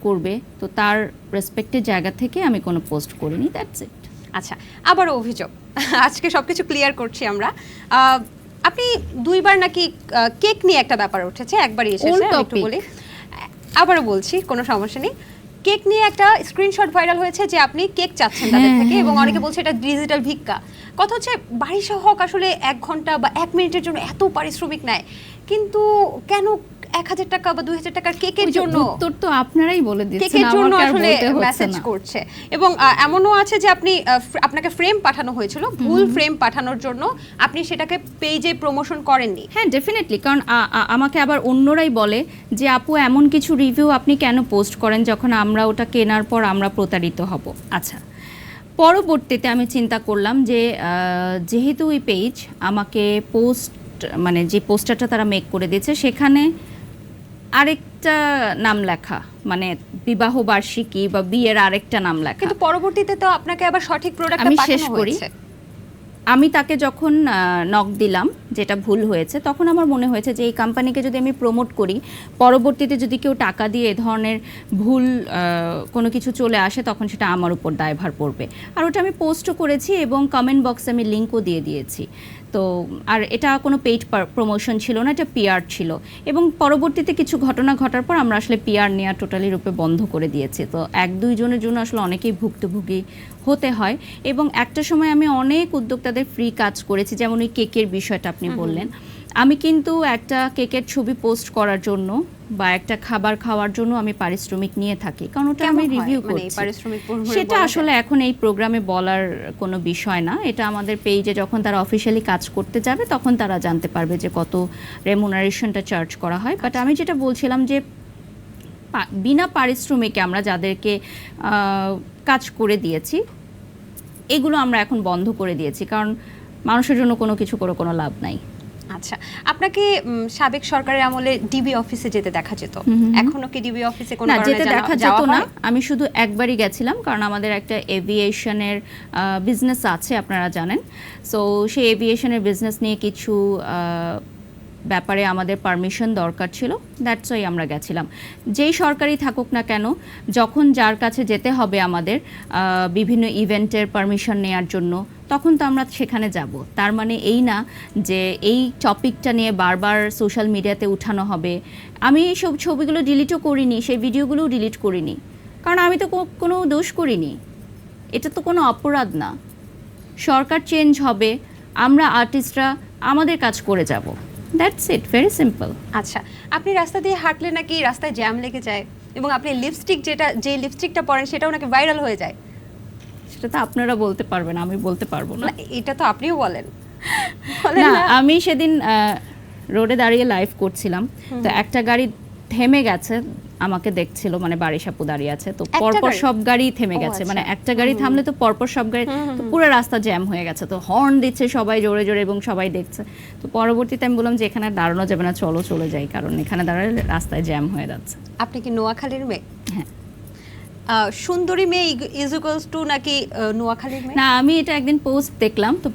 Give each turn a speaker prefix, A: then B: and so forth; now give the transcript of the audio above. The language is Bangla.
A: করবে, তো তার রেসপেক্টের জায়গা থেকে আমি কোনো পোস্ট করিনি, দ্যাটস ইট।
B: আচ্ছা, আবারও অভিযোগ, আজকে সবকিছু ক্লিয়ার করছি আমরা। আপনি দুইবার নাকি কেক নিয়ে একটা ব্যাপার উঠেছে, একবারই এসেছে, আমি একটু বলি, আবারও বলছি, কোনো সমস্যা নেই। কেক নিয়ে একটা স্ক্রিনশট ভাইরাল হয়েছে যে আপনি কেক চাচ্ছেন তাদের থেকে, এবং অনেকে বলছে এটা ডিজিটাল ভিক্ষা। কথা হচ্ছে বাড়ি সহক আসলে 1 ঘন্টা বা 1 মিনিটের জন্য এত পারিশ্রমিক নেয়, কিন্তু কেন 1000 টাকা বা 2000 টাকার কেকের জন্য?
A: উত্তর তো আপনারাই বলে দিচ্ছেন,
B: কেকের জন্য
A: আমাকে আর
B: আসলে
A: বলতে হচ্ছে
B: মেসেজ
A: না।
B: করছে। এবং এমনও আছে যে আপনি আপনাকে ফ্রেম পাঠানো হয়েছিল, ভুল ফ্রেম পাঠানোর জন্য আপনি সেটাকে পেজে প্রমোশন করেননি।
A: হ্যাঁ, ডেফিনেটলি, কারণ আমাকে আবার অন্যরাই বলে যে আপু এমন কিছু রিভিউ আপনি কেন পোস্ট করেন যখন আমরা ওটা কেনার পর আমরা প্রতারিত হব। আচ্ছা, পরবর্তীতে আমি চিন্তা করলাম যে যেহেতু ওই পেজ আমাকে পোস্ট, মানে যে পোস্টারটা তারা মেক করে দিয়েছে সেখানে আরেকটা নাম লেখা, মানে বিবাহ বার্ষিকী বা বিয়ের আরেকটা নাম লেখা,
B: কিন্তু পরবর্তীতে তো আপনাকে আবার সঠিক প্রোডাক্টটা
A: আমি
B: পাঠানো
A: শেষ করি।
B: হয়েছে।
A: আমি তাকে যখন নক দিলাম, যেটা ভুল হয়েছে, তখন আমার মনে হয়েছে যে এই কোম্পানিকে যদি আমি প্রমোট করি, পরবর্তীতে যদি কেউ টাকা দিয়ে এ ধরনের ভুল কোনো কিছু চলে আসে, তখন সেটা আমার উপর দায়ভার পড়বে। আর ওটা আমি পোস্টও করেছি এবং কমেন্ট বক্সে আমি লিঙ্কও দিয়ে দিয়েছি। তো আর এটা কোনো পেইড প্রমোশন ছিল না, এটা পিআর ছিল। এবং পরবর্তীতে কিছু ঘটনা ঘটার পর আমরা আসলে পিআর নেওয়া টোটালি রূপে বন্ধ করে দিয়েছি। তো 1-2 জনের জন্য আসলে অনেকেই ভুক্তভোগী হতে হয়। এবং একটা সময় আমি অনেক উদ্যোক্তাদের ফ্রি কাজ করেছি, যেমন ওই কেকের বিষয়টা আপনি বললেন। আমি কিন্তু একটা কেকের ছবি পোস্ট করার জন্য বা একটা খাবার খাওয়ার জন্য আমি পারিশ্রমিক নিয়ে থাকি, কারণ ওটা আমি রিভিউ করছি। সেটা আসলে এখন এই প্রোগ্রামে বলার কোনো বিষয় না, এটা আমাদের পেজে যখন তারা অফিসিয়ালি কাজ করতে যাবে তখন তারা জানতে পারবে যে কত রেমুনারেশনটা চার্জ করা হয়। বাট আমি যেটা বলছিলাম যে বিনা পারিশ্রমিকে আমরা যাদেরকে কাজ করে দিয়েছি, এগুলো আমরা এখন বন্ধ করে দিয়েছি, কারণ মানুষের জন্য কোনো কিছু করে কোনো লাভ নাই।
B: আচ্ছা, আপনাকে সাবেক সরকারের আমলে ডিবি অফিসে যেতে দেখা যেত, এখনো কি ডিবি অফিসে কোনো কারণে
A: যেতে দেখা যেত না?
B: হয়?
A: আমি শুধু একবারই গেছিলাম, কারণ আমাদের একটা এভিয়েশনের বিজনেস আছে, আপনারা জানেন। সো সেই এভিয়েশনের বিজনেস নিয়ে কিছু ব্যাপারে আমাদের পারমিশন দরকার ছিল, দ্যাটস ওয়াই আমরা গেছিলাম। যেই সরকারি থাকুক না কেন, যখন যার কাছে যেতে হবে আমাদের বিভিন্ন ইভেন্টের পারমিশন নেওয়ার জন্য, তখন তো আমরা সেখানে যাব। তার মানে এই না যে এই টপিকটা নিয়ে বারবার সোশ্যাল মিডিয়াতে উঠানো হবে। আমি এইসব ছবিগুলো ডিলিটও করিনি, সেই ভিডিওগুলোও ডিলিট করিনি, কারণ আমি তো কোনো দোষ করিনি, এটা তো কোনো অপরাধ না। সরকার চেঞ্জ হবে, আমরা আর্টিস্টরা আমাদের কাজ করে যাব, দ্যাটস ইট, ভেরি সিম্পল।
B: আচ্ছা, আপনি রাস্তা দিয়ে হাঁটলে নাকি রাস্তায় জ্যাম লেগে যায়, এবং আপনি যে লিপস্টিকটা পরেন সেটাও নাকি ভাইরাল হয়ে যায়?
A: সেটা তো আপনারা বলতে পারবেন, আমি বলতে পারবো না।
B: এটা তো আপনিও বলেন
A: না, আমি সেদিন রোডে দাঁড়িয়ে লাইভ করছিলাম, তো একটা গাড়ি থেমে গেছে, আমাকে দেখছিল, মানে বারিশাপু দাঁড়িয়ে আছে, তো পরপর সব গাড়ি থেমে গেছে, মানে একটা গাড়ি থামলে তো পরপর সব গাড়ি, তো পুরো রাস্তা জ্যাম হয়ে গেছে, তো হর্ন দিচ্ছে সবাই জোরে জোরে এবং সবাই দেখছে। তো পরবর্তীতে আমি বললাম যে এখানে দাঁড়ানো যাবে না, চলো চলে যাই, কারণ এখানে দাঁড়ালে রাস্তায় জ্যাম হয়ে যাচ্ছে।
B: আপনি কি নোয়াখালীর মেয়ে?
A: হ্যাঁ।
B: সুন্দরী মেয়ে ইজ ইকুয়ালস টু নাকি নোয়াখালীর মেয়ে?
A: না, আমি এটা একদিন পোস্ট দেখলাম, তো